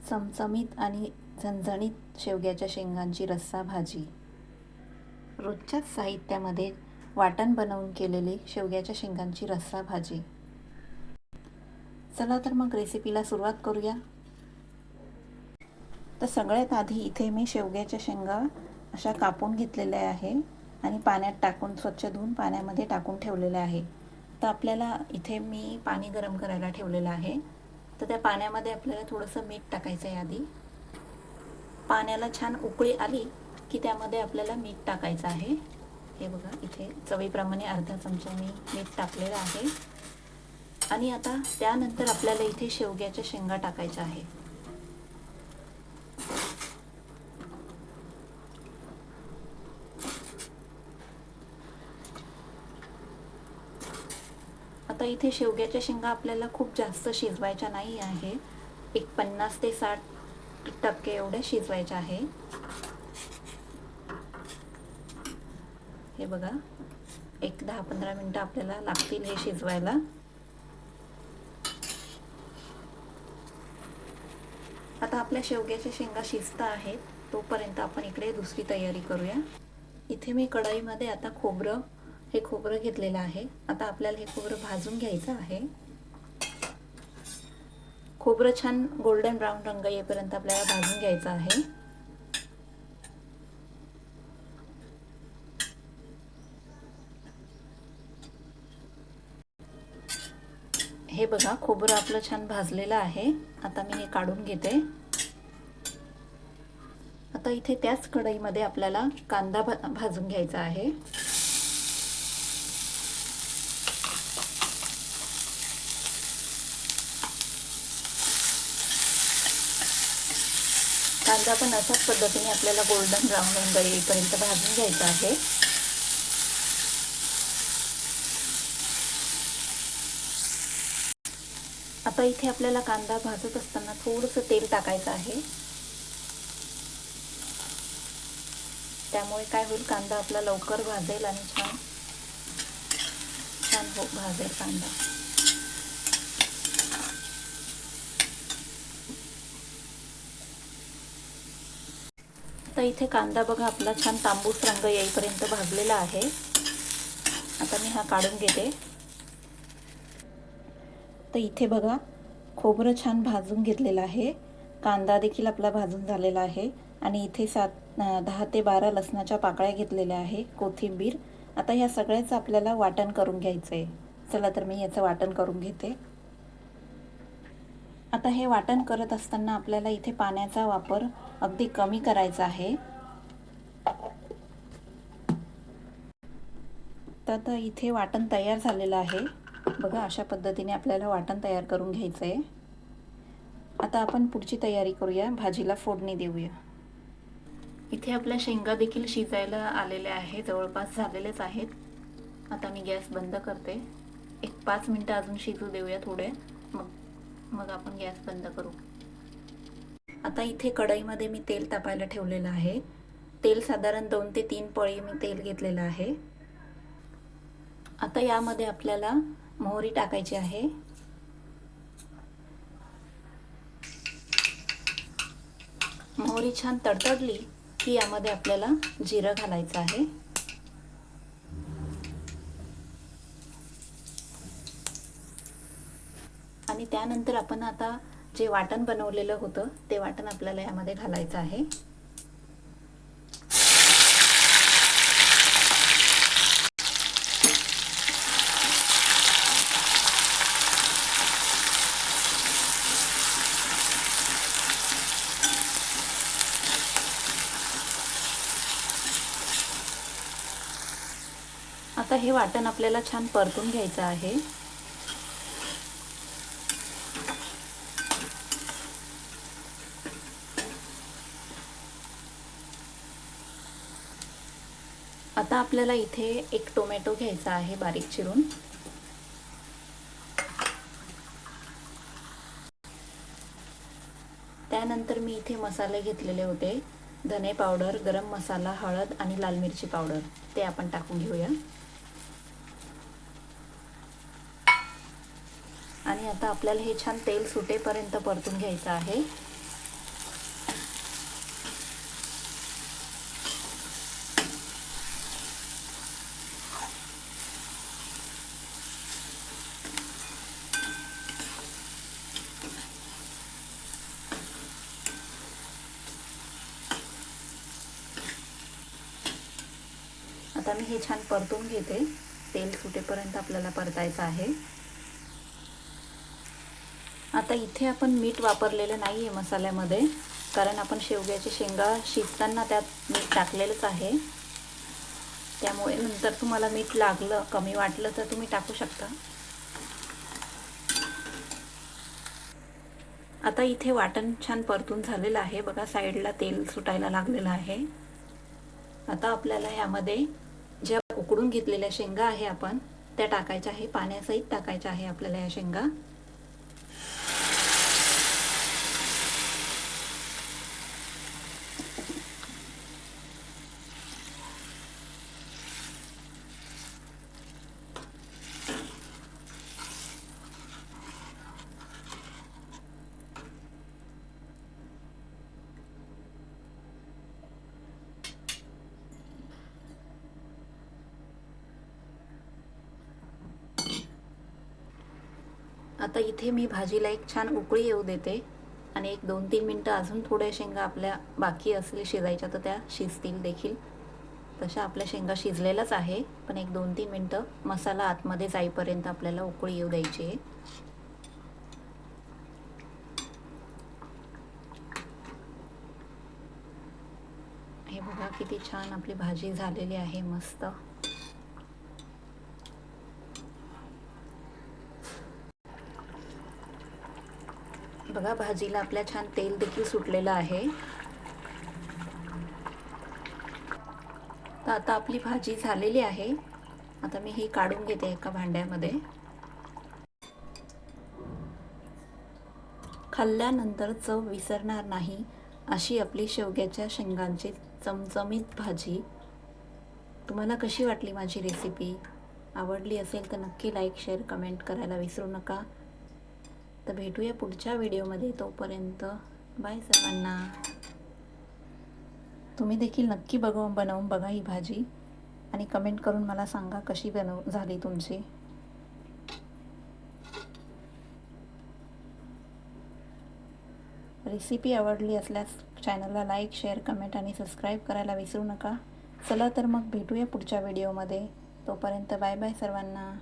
चमचमीत आणि झणझणीत शेवग्याच्या शेंगांची रस्सा भाजी. रोजच्याच साहित्यामध्ये वाटण बनवून केलेली शेवग्याच्या शेंगांची रस्सा भाजी. चला तर मग रेसिपीला सुरुवात करूया. तर सगळ्यात आधी इथे मी शेवग्याच्या शेंगा अशा कापून घेतलेल्या आहे आणि पाण्यात टाकून स्वच्छ धुवून पाण्यामध्ये टाकून ठेवलेल्या आहे. तर आपल्याला इथे मी पाणी गरम करायला ठेवलेलं आहे. तर त्या पाण्यामध्ये आपल्याला थोडंसं मीठ टाकायचं आहे. आधी पाण्याला छान उकळी आली की त्यामध्ये आपल्याला मीठ टाकायचं आहे. हे बघा, इथे चवीप्रमाणे अर्धा चमचा मी मीठ टाकलेलं आहे. आणि आता त्यानंतर आपल्याला इथे शेवग्याच्या शेंगा टाकायच्या आहे. आता इथे शेवग्याच्या शेंगा आपल्याला खूप जास्त शिजवायच्या नाही आहे. एक 50 ते 60% एवढे शिजवायच्या आहे. हे बघा, एक 10-15 मिनटं आपल्याला लागतील हे शिजवायला. आता आपल्या शेवग्याच्या शेंगा शिजत आहेत तोपर्यंत आपण इकडे दुसरी तयारी करूया. इथे मी कढईमध्ये आता हे खोबरं घेतलेलं आहे. आता आपल्याला हे खोबरं भाजून घ्यायचं आहे. खोबरं छान गोल्डन ब्राऊन रंग येईपर्यंत आपल्याला भाजून घ्यायचं आहे. हे बघा, खोबरं आपलं छान भाजलेलं आहे. आता मी हे काढून घेते. आता इथे त्याच कढईमध्ये आपल्याला कांदा भाजून घ्यायचा आहे. कांदा पण अशाच पद्धतीने आपल्याला गोल्डन ब्राऊन रंग येईपर्यंत भाजून घ्यायचा आहे. आता इथे आपल्याला कांदा भाजत असताना थोडंसं तेल टाकायचं आहे. त्यामुळे काय होईल, कांदा आपला लवकर भाजेल आणि छान भाजेल कांदा. आता इथे कांदा बघा आपला छान तांबूस रंग येईपर्यंत भाजलेला आहे. आता मी हा काढून घेते. तर इथे बघा, खोबरं छान भाजून घेतलेलं आहे. कांदा देखील आपला भाजून झालेला आहे. आणि इथे 10 ते 12 लसणाच्या पाकळ्या घेतलेल्या आहे, कोथिंबीर. आता ह्या सगळ्याचं आपल्याला वाटण करून घ्यायचं आहे. चला तर मी याचं वाटण करून घेते. आता हे वाटण करत असताना आपल्याला इथे पाण्याचा वापर अगदी कमी करायचा आहे. तर इथे वाटण तयार झालेलं आहे. बघा, अशा पद्धतीने आपल्याला वाटण तयार करून घ्यायचं आहे. आता आपण पुढची तयारी करूया. भाजीला फोडणी देऊया. इथे आपल्या शेंगा देखील शिजायला आलेल्या आहे, जवळपास झालेलेच आहेत. आता मी गॅस बंद करते. एक 5 मिनटं अजून शिजू देऊया थोडे, मग आपण गॅस बंद करू. आता इथे कढईमध्ये मी तेल तापायला ठेवलेलं आहे. तेल साधारण 2 ते 3 पळी मी तेल घेतलेलं आहे. आता यामध्ये आपल्याला मोहरी टाकायची आहे. मोहरी छान तडतडली की यामध्ये आपल्याला जिरं घालायचं आहे. आणि त्यानंतर आपण आता जे वाटण बनवलेलं होतं ते वाटण आपल्याला यामध्ये घालायचं आहे. आता हे वाटण आपल्याला छान परतून घ्यायचं आहे. आता आपल्याला इथे एक टोमॅटो घ्यायचा आहे बारीक चिरून. त्यानंतर मी इथे मसाले घेतलेले होते. धने पावडर, गरम मसाला, हळद आणि लाल मिरची पावडर, ते आपण टाकून घेऊया. आणि आता आपल्याला हे छान तेल सुटेपर्यंत परतून घ्यायचं आहे. मी हे छान परतून घेते. तेल सुटेपर्यंत आपल्याला परतायचं आहे. आता इथे आपण मीठ वापरलेलं नाही आहे मसाल्यामध्ये, कारण आपण शेवग्याची शेंगा शिजताना त्यात मीठ टाकलेलंच आहे. त्यामुळे नंतर तुम्हाला मीठ लागलं, कमी वाटलं तर तुम्ही टाकू शकता. आता इथे वाटण छान परतून झालेलं आहे बघा, साईडला तेल सुटायला लागलेलं आहे. आता आपल्याला यामध्ये ज्या उकडून घेतलेल्या शेंगा आहे आपण त्या टाकायच्या आहे, पाण्यासहित टाकायच्या आहे आपल्याला या शेंगा. आता इथे मी भाजीला एक छान उकळी येऊ देते आणि एक 2-3 मिनटं अजून थोड्या शेंगा आपल्या बाकी असले शिजायच्या तर त्या शिजतील देखील. तशा आपल्या शेंगा शिजलेलाच आहे, पण एक 2-3 मिनटं मसाला आतमध्ये जाईपर्यंत आपल्याला उकळी येऊ द्यायची आहे. हे बघा किती छान आपली भाजी झालेली आहे, मस्त. बघा भाजीला आपल्या छान तेल देखील सुटलेलं आहे. तर आता आपली भाजी झालेली आहे. आता मी ही काढून घेते एका भांड्यामध्ये. खाल्ल्यानंतर चव विसरणार नाही अशी आपली शेवग्याच्या शेंगांची चमचमीत भाजी. तुम्हाला कशी वाटली माझी रेसिपी? आवडली असेल तर नक्की लाईक, शेअर, कमेंट करायला विसरू नका. तर भेटूया पुढच्या व्हिडिओमध्ये. तोपर्यंत बाय सर्वांना. तुम्ही देखील नक्की बनवून बघा ही भाजी आणि कमेंट करून मला सांगा कशी झाली तुमची. रेसिपी आवडली असल्यास चॅनलला लाईक, शेअर, कमेंट आणि सबस्क्राईब करायला विसरू नका. चला तर मग भेटूया पुढच्या व्हिडिओमध्ये. तोपर्यंत बाय बाय सर्वांना.